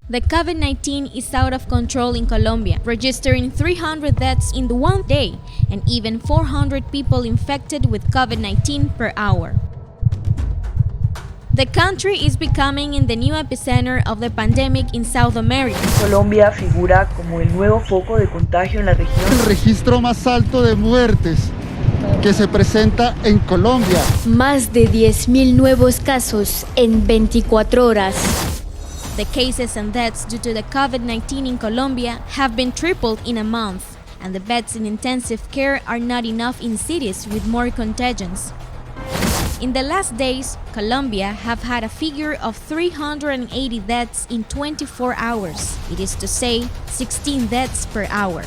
The COVID-19 is out of control in Colombia, registering 300 deaths in one day and even 400 people infected with COVID-19 per hour. The country is becoming in the new epicenter of the pandemic in South America. Colombia figura como el nuevo foco de contagio en la región. El registro más alto de muertes que se presenta en Colombia. Más de 10.000 nuevos casos en 24 horas. The cases and deaths due to the COVID-19 in Colombia have been tripled in a month, and the beds in intensive care are not enough in cities with more contagions. In the last days, Colombia have had a figure of 380 deaths in 24 hours. It is to say, 16 deaths per hour.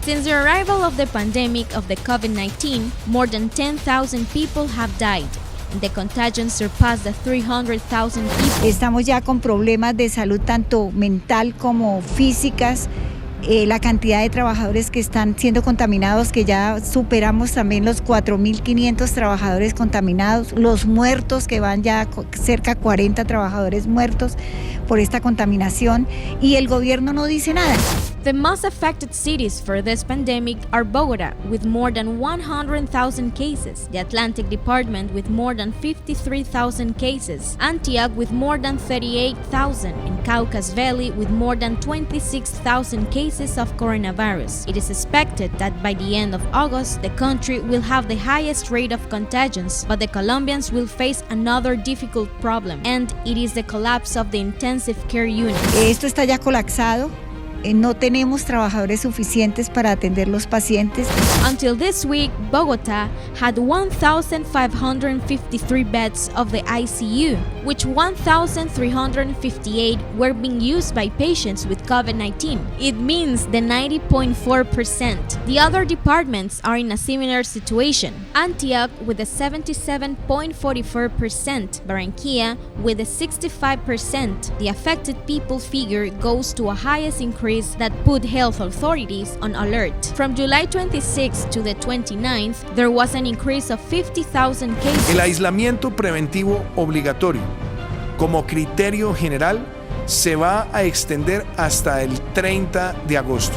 Since the arrival of the pandemic of the COVID-19, more than 10,000 people have died. The contagion surpassed the 300,000 people. Estamos ya con problemas de salud tanto mental como físicas. La cantidad de trabajadores que están siendo contaminados, que ya superamos también los 4.500 trabajadores contaminados, los muertos que van ya cerca de 40 trabajadores muertos por esta contaminación, y el gobierno no dice nada. The most affected cities for this pandemic are Bogotá, with more than 100,000 cases, the Atlantic Department with more than 53,000 cases, Antioch with more than 38,000, and Caucas Valley with more than 26,000 cases of coronavirus. It is expected that by the end of August, the country will have the highest rate of contagions, but the Colombians will face another difficult problem, and it is the collapse of the intensive care unit. Esto está ya colapsado. No tenemos trabajadores suficientes para atender los pacientes. Until this week, Bogotá had 1,553 beds of the ICU, which 1,358 were being used by patients with COVID-19. It means the 90.4%. The other departments are in a similar situation. Antioch with a 77.44%, Barranquilla with a 65%. The affected people figure goes to a highest increase that put health authorities on alert. From July 26th to the 29th, there was an increase of 50,000 cases. El aislamiento preventivo obligatorio, como criterio general, se va a extender hasta el 30 de agosto.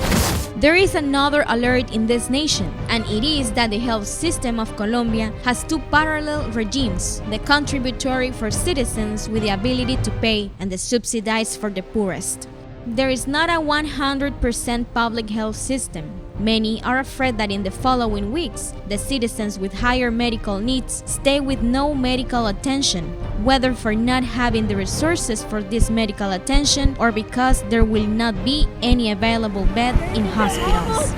There is another alert in this nation, and it is that the health system of Colombia has two parallel regimes, the contributory for citizens with the ability to pay and the subsidized for the poorest. There is not a 100% public health system. Many are afraid that in the following weeks, the citizens with higher medical needs stay with no medical attention, whether for not having the resources for this medical attention or because there will not be any available bed in hospitals.